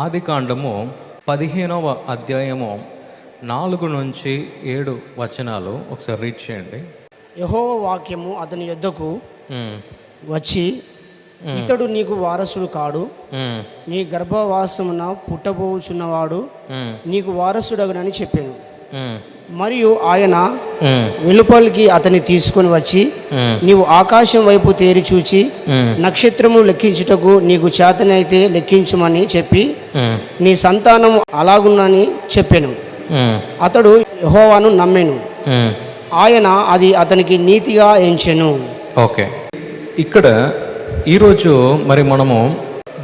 ఆదికాండము 15వ అధ్యాయము 4 నుంచి 7 వచనాలు ఒకసారి రీడ్ చేయండి. యెహోవా వాక్యము అతని యొద్దకు వచ్చి, ఇతడు నీకు వారసుడు కాడు, నీ గర్భవాసమున పుట్టబోచున్నవాడు నీకు వారసుడగునని చెప్పాను. మరియు ఆయన వెలుపలికి అతన్ని తీసుకొని వచ్చి, నీవు ఆకాశం వైపు తేరి చూచి నక్షత్రము లెక్కించుటకు నీకు చేతనైతే లెక్కించుమని చెప్పి నీ సంతానం అలాగున్నని చెప్పాను. అతడు యెహోవాను నమ్మెను, ఆయన అది అతనికి నీతిగా ఎంచెను. ఓకే, ఇక్కడ ఈరోజు మరి మనము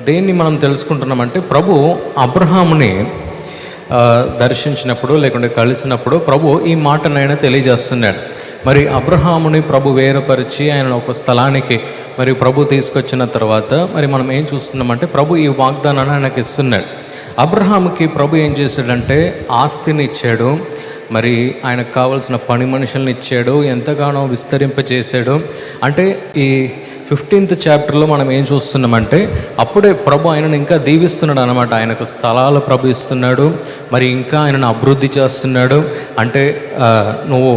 దేన్ని మనం తెలుసుకుంటున్నామంటే, ప్రభు అబ్రహాముని దర్శించినప్పుడు లేకుంటే కలిసినప్పుడు ప్రభు ఈ మాటనైనా తెలియజేస్తున్నాడు. మరి అబ్రహాముని ప్రభు వేరుపరిచి ఆయన ఒక స్థలానికి మరి ప్రభు తీసుకొచ్చిన తర్వాత మరి మనం ఏం చూస్తున్నామంటే, ప్రభు ఈ వాగ్దానాన్ని ఆయనకి ఇస్తున్నాడు. అబ్రహాముకి ప్రభు ఏం చేశాడంటే ఆస్తిని ఇచ్చాడు, మరి ఆయనకు కావాల్సిన పని మనుషుల్ని ఇచ్చాడు, ఎంతగానో విస్తరింపచేశాడు. అంటే ఈ 15th చాప్టర్లో మనం ఏం చూస్తున్నామంటే, అప్పుడే ప్రభు ఆయనను ఇంకా దీవిస్తున్నాడు అనమాట. ఆయనకు స్థలాలు ప్రభు ఇస్తున్నాడు, మరి ఇంకా ఆయనను అభివృద్ధి చేస్తున్నాడు. అంటే నువ్వు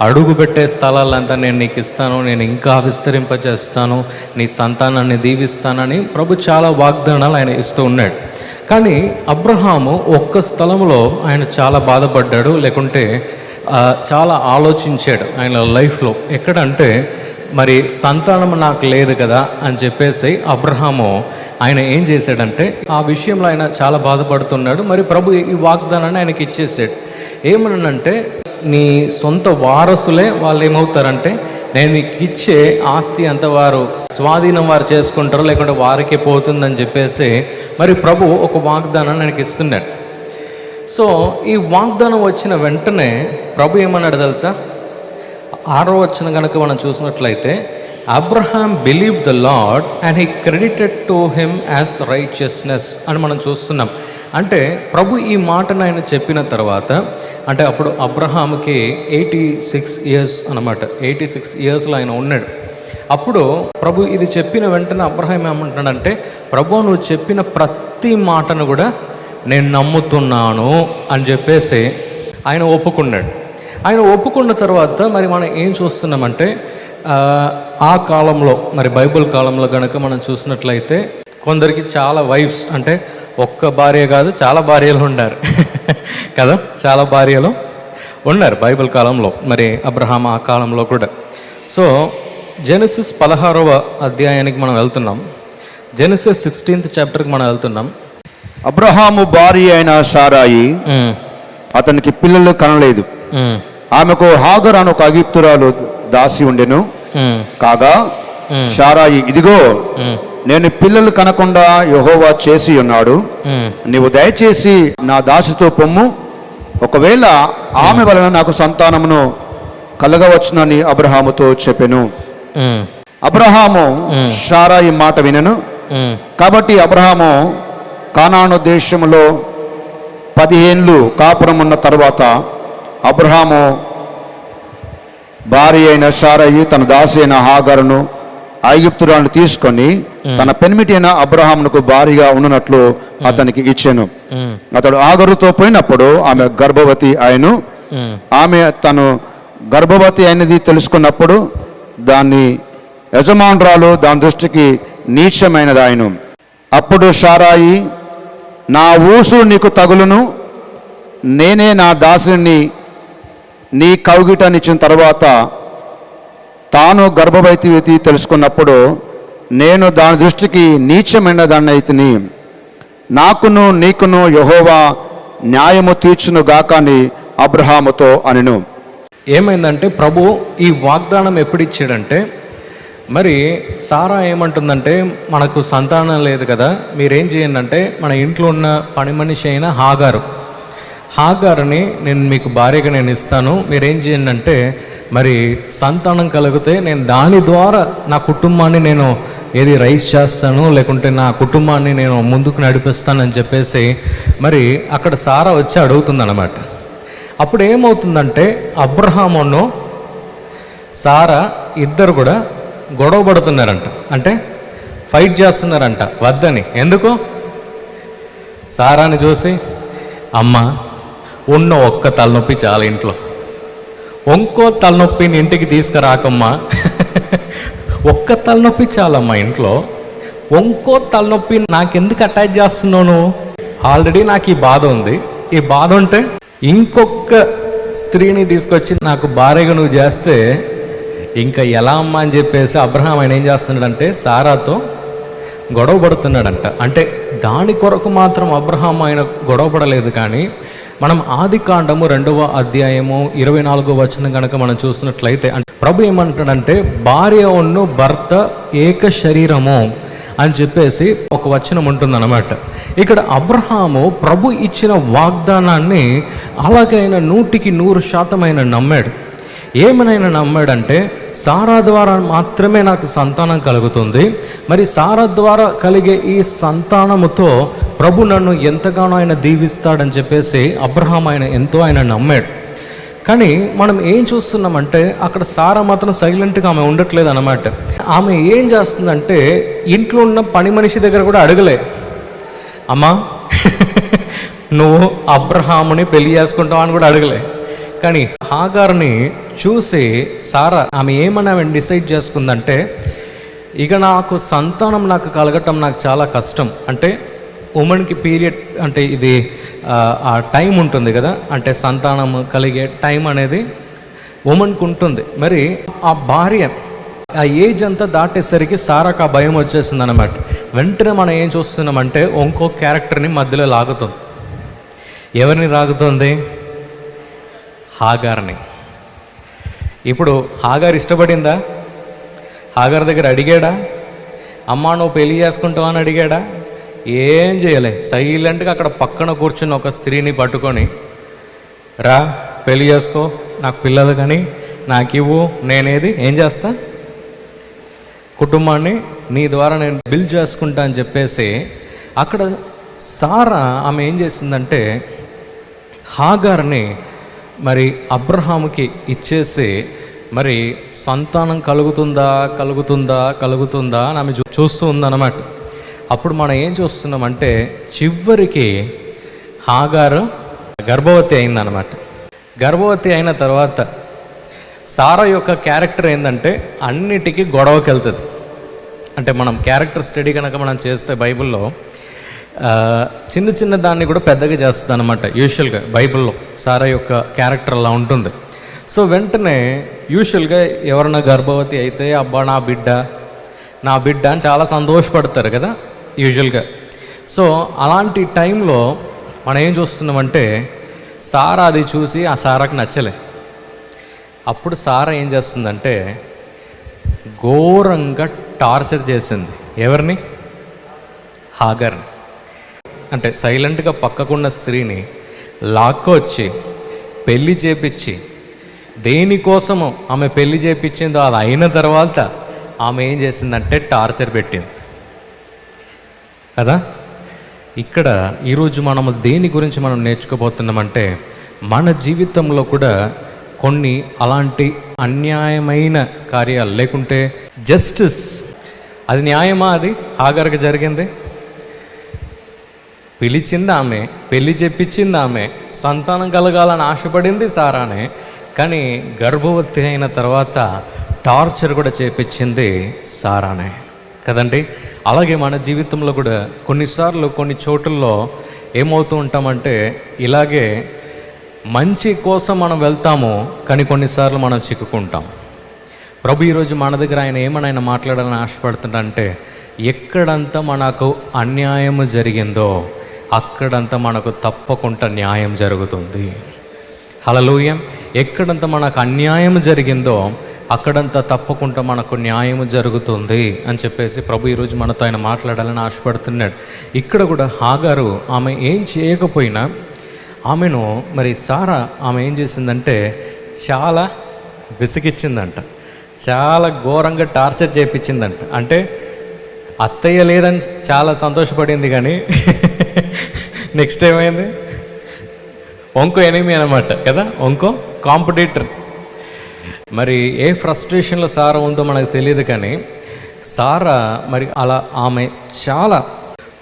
అడుగు పెట్టే స్థలాలంతా నేను నీకు ఇస్తాను, నేను ఇంకా విస్తరింపచేస్తాను, నీ సంతానాన్ని దీవిస్తానని ప్రభు చాలా వాగ్దానాలు ఆయన ఇస్తూ ఉన్నాడు. కానీ అబ్రహాము ఒక్క స్థలంలో ఆయన చాలా బాధపడ్డాడు, లేకుంటే చాలా ఆలోచించాడు ఆయన లైఫ్లో. ఎక్కడంటే, మరి సంతానం నాకు లేదు కదా అని చెప్పేసి అబ్రహాము ఆయన ఏం చేశాడంటే ఆ విషయంలో ఆయన చాలా బాధపడుతున్నాడు. మరి ప్రభు ఈ వాగ్దానాన్ని ఆయనకి ఇచ్చేసాడు. ఏమనంటే, నీ సొంత వారసులే వాళ్ళు ఏమవుతారంటే, నేను నీకు ఇచ్చే ఆస్తి అంత వారు స్వాధీనం వారు చేసుకుంటారు, లేకుంటే వారికే పోతుందని చెప్పేసి మరి ప్రభు ఒక వాగ్దానాన్ని ఆయనకి ఇస్తున్నాడు. సో ఈ వాగ్దానం వచ్చిన వెంటనే ప్రభు ఏమన్నాడు తెలుసా? 6వ వచనం కనుక మనం చూసినట్లయితే, Abraham believe the lord and he credited to him as righteousness అని మనం చూస్తున్నాం. అంటే ప్రభు ఈ మాటను ఆయన చెప్పిన తర్వాత, అంటే అప్పుడు అబ్రహాంకి 86 ఇయర్స్ అనమాట. 86 ఇయర్స్లో ఆయన ఉన్నాడు. అప్పుడు ప్రభు ఇది చెప్పిన వెంటనే అబ్రహాం ఏమంటున్నాడంటే, ప్రభు నువ్వు చెప్పిన ప్రతి మాటను కూడా నేను నమ్ముతున్నాను అని చెప్పేసి ఆయన ఒప్పుకున్నాడు. ఆయన ఒప్పుకున్న తర్వాత మరి మనం ఏం చూస్తున్నామంటే, ఆ కాలంలో మరి బైబిల్ కాలంలో కనుక మనం చూసినట్లయితే కొందరికి చాలా వైఫ్స్, అంటే ఒక్క భార్య కాదు చాలా భార్యలు ఉన్నారు కదా, చాలా భార్యలు ఉన్నారు బైబిల్ కాలంలో, మరి అబ్రహాం ఆ కాలంలో కూడా. సో జెనసిస్ 16వ అధ్యాయానికి మనం వెళ్తున్నాం. జెనసిస్ 16th చాప్టర్కి మనం వెళ్తున్నాం. అబ్రహాము భార్య అయిన సారాయి అతనికి పిల్లలు కనలేదు. ఆమెకు హాగర్ అను ఒక అగిప్తురాలు దాసి ఉండెను. కాగా సారాయి, ఇదిగో నేను పిల్లలు కనకుండా యెహోవా చేసి ఉన్నాడు, నీవు దయచేసి నా దాసితో పొమ్ము, ఒకవేళ ఆమె వలన నాకు సంతానమును కలగవచ్చునని అబ్రహాముతో చెప్పెను. అబ్రహాము సారాయి మాట వినెను. కాబట్టి అబ్రహాము కానాను దేశములో 10 ఏళ్ళు కాపురం ఉన్న తర్వాత అబ్రహాము భార్య అయిన సారాయి తన దాసి అయిన హాగరును ఐగుప్తురాలను తీసుకొని తన పెనిమిటి అయిన అబ్రహామునకు భార్యగా ఉన్నట్లు అతనికి ఇచ్చెను. అతడు హాగరుతో పోయినప్పుడు ఆమె గర్భవతి అయిను. ఆమె తను గర్భవతి అయినది తెలుసుకున్నప్పుడు దాన్ని యజమానురాలు దాని దృష్టికి నీచమైనది ఆయను. అప్పుడు సారాయి, నా ఊసు నీకు తగులును, నేనే నా దాసిని నీ కౌగిటనిచ్చిన తర్వాత తాను గర్భవతి తెలుసుకున్నప్పుడు నేను దాని దృష్టికి నీచమైన దాన్ని అయితిని, నాకును నీకును యెహోవా న్యాయము తీర్చును గాకని అబ్రహాముతో అనెను. ఏమైందంటే, ప్రభు ఈ వాగ్దానం ఎప్పుడు ఇచ్చాడంటే, మరి సారా ఏమంటుందంటే, మనకు సంతానం లేదు కదా, మీరేం చేయండి అంటే, మన ఇంట్లో ఉన్న పని మనిషి అయిన హాగారుని నేను మీకు భార్యగా నేను ఇస్తాను, మీరేం చేయండి అంటే, మరి సంతానం కలిగితే నేను దాని ద్వారా నా కుటుంబాన్ని నేను రైస్ చేస్తాను, లేకుంటే నా కుటుంబాన్ని నేను ముందుకు నడిపిస్తానని చెప్పేసి మరి అక్కడ సారా వచ్చి అడుగుతుందన్నమాట. అప్పుడు ఏమవుతుందంటే, అబ్రహామును సారా ఇద్దరు కూడా గొడవ పడుతున్నారంట. అంటే ఫైట్ చేస్తున్నారంట వద్దని. ఎందుకు? సారాని చూసి, అమ్మ ఉన్న ఒక్క తలనొప్పి చాలా ఇంట్లో, ఇంకో తలనొప్పిని ఇంటికి తీసుకురాకమ్మా, ఒక్క తలనొప్పి చాలమ్మా ఇంట్లో, ఇంకో తలనొప్పి నాకెందుకు అటాచ్ చేస్తున్నాను? ఆల్రెడీ నాకు ఈ బాధ ఉంది, ఈ బాధ ఉంటే ఇంకొక స్త్రీని తీసుకొచ్చి నాకు భార్యగా నువ్వు చేస్తే ఇంకా ఎలా అమ్మా అని చెప్పేసి అబ్రహాం ఆయన ఏం చేస్తున్నాడంటే సారాతో గొడవ పడుతున్నాడంట. అంటే దాని కొరకు మాత్రం అబ్రహాం ఆయన గొడవ పడలేదు. కానీ మనం ఆదికాండము 2వ అధ్యాయము 24వ వచనం కనుక మనం చూసినట్లయితే ప్రభు ఏమంటాడంటే భార్య ఉన్ను భర్త ఏక శరీరము అని చెప్పేసి ఒక వచనం ఉంటుందన్నమాట. ఇక్కడ అబ్రహాము ప్రభు ఇచ్చిన వాగ్దానాన్ని అలాగైన 100% ఆయన నమ్మాడు. ఏమనైనా నమ్మాడంటే సారా ద్వారా మాత్రమే నాకు సంతానం కలుగుతుంది, మరి సారా ద్వారా కలిగే ఈ సంతానముతో ప్రభు నన్ను ఎంతగానో ఆయన దీవిస్తాడని చెప్పేసి అబ్రహాం ఎంతో ఆయన నమ్మాడు. కానీ మనం ఏం చూస్తున్నామంటే అక్కడ సారా మాత్రం సైలెంట్గా ఆమె ఉండట్లేదు అన్నమాట. ఆమె ఏం చేస్తుందంటే ఇంట్లో ఉన్న పని మనిషి దగ్గర కూడా అడగలే, అమ్మా నువ్వు అబ్రహాముని పెళ్లి చేసుకుంటావు అని కూడా అడగలే. కానీ హాగార్ని చూసి సారా ఆమె ఏమన్నా డిసైడ్ చేసుకుందంటే ఇక నాకు సంతానం నాకు కలగటం నాకు చాలా కష్టం. అంటే ఉమెన్కి పీరియడ్ అంటే ఇది ఆ టైం ఉంటుంది కదా, అంటే సంతానం కలిగే టైం అనేది ఉమెన్కి ఉంటుంది. మరి ఆ భార్య ఆ ఏజ్ అంతా దాటేసరికి సారాకు ఆ భయం వచ్చేసింది అనమాట. వెంటనే మనం ఏం చూస్తున్నామంటే ఇంకో క్యారెక్టర్ని మధ్యలో లాగుతుంది. ఎవరిని లాగుతుంది? హాగార్ని. ఇప్పుడు హాగార్ ఇష్టపడిందా? హాగార్ దగ్గర అడిగాడా? అమ్మా నువ్వు పెళ్లి చేసుకుంటావా అని అడిగాడా? ఏం చేయలే. సైలెంట్గా అక్కడ పక్కన కూర్చుని ఒక స్త్రీని పట్టుకొని, రా పెళ్లి చేసుకో, నాకు పిల్లలు కానీ నాకు ఇవ్వు, నేనేది ఏం చేస్తా, కుటుంబాన్ని నీ ద్వారా నేను బిల్డ్ చేసుకుంటా అని చెప్పేసి అక్కడ సారా ఆమె ఏం చేసిందంటే హాగార్ని మరి అబ్రహాముకి ఇచ్చేసి మరి సంతానం కలుగుతుందా కలుగుతుందా కలుగుతుందా అని ఆమె చూస్తూ ఉందన్నమాట. అప్పుడు మనం ఏం చూస్తున్నామంటే చివరికి హాగారు గర్భవతి అయిందనమాట. గర్భవతి అయిన తర్వాత సారా యొక్క క్యారెక్టర్ ఏంటంటే అన్నిటికీ గొడవకి వెళ్తుంది. అంటే మనం క్యారెక్టర్ స్టడీ కనుక మనం చేస్తే బైబిల్లో చిన్న చిన్న దాన్ని కూడా పెద్దగా చేస్తుంది అనమాట. యూజువల్గా బైబిల్లో సారా యొక్క క్యారెక్టర్ అలా ఉంటుంది. సో వెంటనే యూజువల్గా ఎవరైనా గర్భవతి అయితే అబ్బా నా బిడ్డ అని చాలా సంతోషపడతారు కదా యూజువల్గా. సో అలాంటి టైంలో మనం ఏం చూస్తున్నామంటే సారా అది చూసి ఆ సారాకి నచ్చలే. అప్పుడు సారా ఏం చేస్తుందంటే ఘోరంగా టార్చర్ చేసింది. ఎవరిని? హాగర్ని. అంటే సైలెంట్గా పక్కకున్న స్త్రీని లాక్కొచ్చి పెళ్లి చేపించి, దేనికోసము ఆమె పెళ్లి చేపించిందో అది అయిన తర్వాత ఆమె ఏం చేసిందంటే టార్చర్ పెట్టింది కదా. ఇక్కడ ఈరోజు మనము దేని గురించి మనం నేర్చుకోబోతున్నామంటే మన జీవితంలో కూడా కొన్ని అలాంటి అన్యాయమైన కార్యాలు లేకుంటే జస్టిస్, అది న్యాయమా? అది హాగర్కి జరిగింది. పిలిచింది ఆమె, పెళ్లి చెప్పించింది ఆమె, సంతానం కలగాలని ఆశపడింది సారానే. కానీ గర్భవతి అయిన తర్వాత టార్చర్ కూడా చేపించింది సారానే కదండి. అలాగే మన జీవితంలో కూడా కొన్నిసార్లు కొన్ని చోటుల్లో ఏమవుతూ ఉంటామంటే ఇలాగే మంచి కోసం మనం వెళ్తాము, కానీ కొన్నిసార్లు మనం చిక్కుకుంటాం. ప్రభు ఈరోజు మన దగ్గర ఏమైనా మాట్లాడాలని ఆశపడుతుంటే ఎక్కడంతా మనకు అన్యాయము జరిగిందో అక్కడంతా మనకు తప్పకుండా న్యాయం జరుగుతుంది. హల్లెలూయా. ఎక్కడంతా మనకు అన్యాయం జరిగిందో అక్కడంతా తప్పకుండా మనకు న్యాయం జరుగుతుంది అని చెప్పేసి ప్రభు ఈరోజు మనతో ఆయన మాట్లాడాలని ఆశపడుతున్నాడు. ఇక్కడ కూడా హాగారు ఆమె ఏం చేయకపోయినా ఆమెను మరి సారా ఆమె ఏం చేసిందంటే చాలా విసిగిచ్చిందంట, చాలా ఘోరంగా టార్చర్ చేయించిందంట. అంటే అత్తయ్య లేదని చాలా సంతోషపడింది, కానీ నెక్స్ట్ ఏమైంది? ఇంకో ఎనిమి అనమాట కదా, ఇంకో కాంపిటీటర్. మరి ఏ ఫ్రస్ట్రేషన్లో సారా ఉందో మనకు తెలియదు, కానీ సారా మరి అలా ఆమె చాలా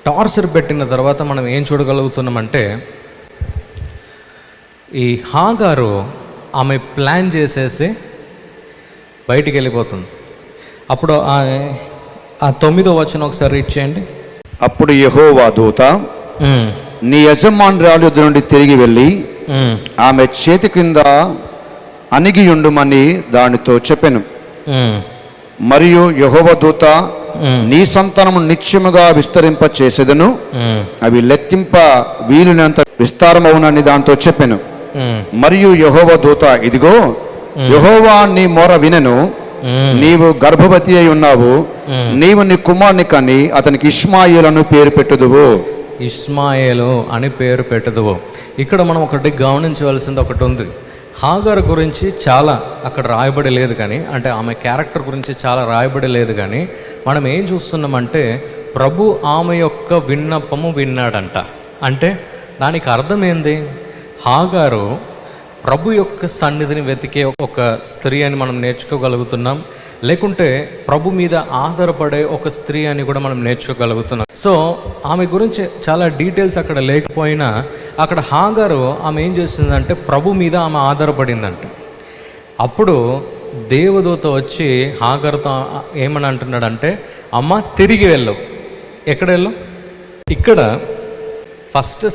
టార్చర్ పెట్టిన తర్వాత మనం ఏం చూడగలుగుతున్నామంటే, ఈ హాగారు ఆమె ప్లాన్ చేసేసి బయటికి వెళ్ళిపోతుంది. అప్పుడు ఆ 9వ వచనం ఒకసారి రీడ్ చేయండి. అప్పుడు యెహోవా దూత నీ యజమానురాలు యొద్ద నుండి తిరిగి వెళ్ళి ఆమె చేతి కింద అణిగియుండుమని దానితో చెప్పెను. మరియు యెహోవా దూత నీ సంతానము నిత్యముగా విస్తరింప చేసేదను, అవి లెక్కింప వీలునంత విస్తారమవునని దాంతో చెప్పెను. మరియు యెహోవా దూత ఇదిగో యెహోవా నీ మొర వినెను, నీవు గర్భవతి అయి ఉన్నావు, నీవు నీ కుమారుని కని అతనికి ఇష్మాయేలు పేరు పెట్టుదువు. ఇష్మాయేలు అని పేరు పెట్టుదువు. ఇక్కడ మనం ఒకటి గమనించవలసింది ఒకటి ఉంది. హాగారు గురించి చాలా అక్కడ రాయబడి లేదు, కానీ అంటే ఆమె క్యారెక్టర్ గురించి చాలా రాయబడి లేదు, కానీ మనం ఏం చూస్తున్నామంటే ప్రభు ఆమె యొక్క విన్నపము విన్నాడంట. అంటే దానికి అర్థం ఏంది? హాగారు ప్రభు యొక్క సన్నిధిని వెతికే ఒక స్త్రీ అని మనం నేర్చుకోగలుగుతున్నాం, లేకుంటే ప్రభు మీద ఆధారపడే ఒక స్త్రీ అని కూడా మనం నేర్చుకోగలుగుతున్నాం. సో ఆమె గురించి చాలా డీటెయిల్స్ అక్కడ లేకపోయినా అక్కడ హాగారు ఆమె ఏం చేసిందంటే ప్రభు మీద ఆమె ఆధారపడిందంట. అప్పుడు దేవదూత వచ్చి హాగారుతో ఏమని అంటున్నాడంటే, అమ్మ తిరిగి వెళ్ళు. ఎక్కడ వెళ్ళు? ఇక్కడ ఫస్ట్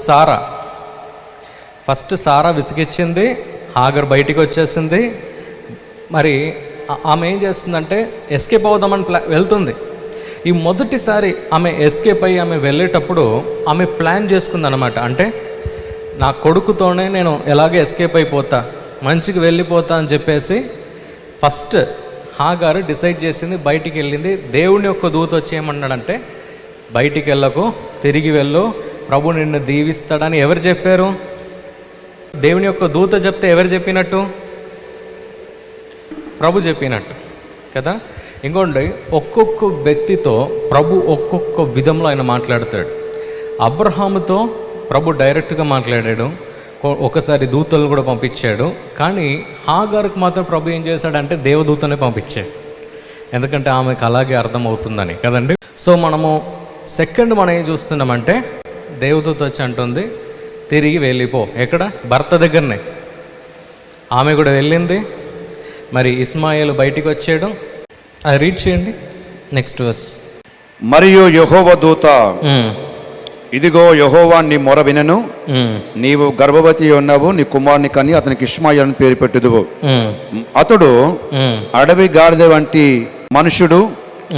సారా విసిగిచ్చింది, హాగర్ బయటికి వచ్చేసింది. మరి ఆమె ఏం చేస్తుందంటే ఎస్కేప్ అవుదామని వెళ్తుంది. ఈ మొదటిసారి ఆమె ఎస్కేప్ అయ్యి ఆమె వెళ్ళేటప్పుడు ఆమె ప్లాన్ చేసుకుందనమాట. అంటే నా కొడుకుతోనే నేను ఎలాగే ఎస్కేప్ అయిపోతా, మంచిగా వెళ్ళిపోతా అని చెప్పేసి ఫస్ట్ హాగారు డిసైడ్ చేసింది, బయటికి వెళ్ళింది. దేవుని యొక్క దూత వచ్చి ఏమన్నాడంటే, బయటికి వెళ్ళకు, తిరిగి వెళ్ళు, ప్రభు నిన్ను దీవిస్తాడని ఎవరు చెప్పారు? దేవుని యొక్క దూత చెప్తే ఎవరు చెప్పినట్టు? ప్రభు చెప్పినట్టు కదా. ఇంకోండి, ఒక్కొక్క వ్యక్తితో ప్రభు ఒక్కొక్క విధంలో ఆయన మాట్లాడతాడు. అబ్రహాముతో ప్రభు డైరెక్ట్గా మాట్లాడాడు, ఒకసారి దూతలను కూడా పంపించాడు. కానీ హాగారుకు మాత్రం ప్రభు ఏం చేశాడంటే దేవదూతనే పంపించాడు, ఎందుకంటే ఆమెకు అలాగే అర్థమవుతుందని కదండి. సో మనము మనం ఏం చూస్తున్నామంటే దేవదూత వచ్చి అంటుంది తిరిగి వెళ్ళిపో. ఎక్కడ? భర్త దగ్గరనే. ఆమె కూడా వెళ్ళింది. మరి ఇస్మాయేలు బయటికి వచ్చాడు. అది రీడ్ చేయండి, నెక్స్ట్ వర్స్. మరియు యెహోవా దూత ఇదిగో యెహోవా నీ మొర వినెను, నీవు గర్భవతి ఉన్నావు, నీ కుమారుని కని అతనికి ఇష్మాయేలు అని పేరు పెట్టుదువు. అతడు అడవి గాడిద వంటి మనుషుడు,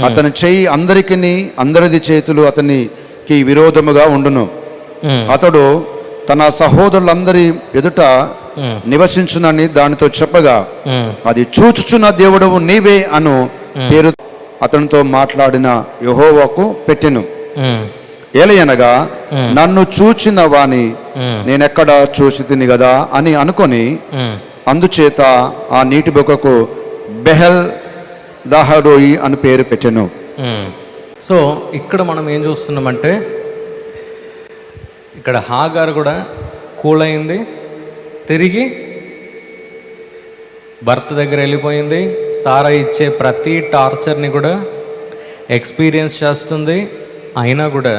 అతని చెయ్యి అందరిది చేతులు అతనికి విరోధముగా ఉండును. అతడు తన సహోదరులందరి ఎదుట నివసించునని దానితో చెప్పగా, అది చూచుచున్న దేవుడవు నీవే అను పేరు అతనితో మాట్లాడిన యెహోవాకు పెట్టెను. ఏలయనగా నన్ను చూచిన వాని నేనెక్కడ చూసి తిని కదా అని అనుకొని, అందుచేత ఆ నీటి బొక్కకు బెహెల్ దాహరోయి అని పేరు పెట్టెను. సో ఇక్కడ మనం ఏం చూస్తున్నామంటే, ఇక్కడ హాగారు కూడా కూలైంది, తిరిగి భర్త దగ్గర వెళ్ళిపోయింది. సారా ఇచ్చే ప్రతి టార్చర్ని కూడా ఎక్స్పీరియన్స్ చేస్తుంది. అయినా కూడా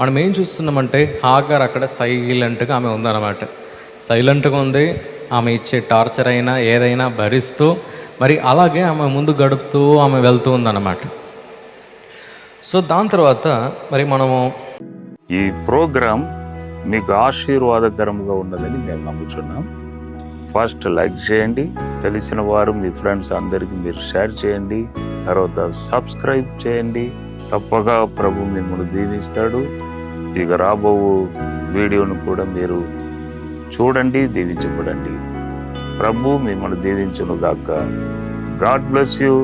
మనం ఏం చూస్తున్నామంటే హాగార్ అక్కడ సైలెంట్గా ఆమె ఉందన్నమాట. సైలెంట్గా ఉంది. ఆమె ఇచ్చే టార్చర్ అయినా ఏదైనా భరిస్తూ మరి అలాగే ఆమె ముందు గడుపుతూ ఆమె వెళ్తూ ఉందన్నమాట. సో దాని తర్వాత మరి మనము ఈ ప్రోగ్రాం మీకు ఆశీర్వాదకరంగా ఉన్నదని మేము నమ్ముతున్నాం. ఫస్ట్ లైక్ చేయండి, తెలిసిన వారు మీ ఫ్రెండ్స్ అందరికీ మీరు షేర్ చేయండి, తర్వాత సబ్స్క్రైబ్ చేయండి. తప్పగా ప్రభు మిమ్మల్ని దీవిస్తాడు. ఇక రాబో వీడియోను కూడా మీరు చూడండి, దీవించబడండి. ప్రభు మిమ్మల్ని దీవించును గాక. God bless you.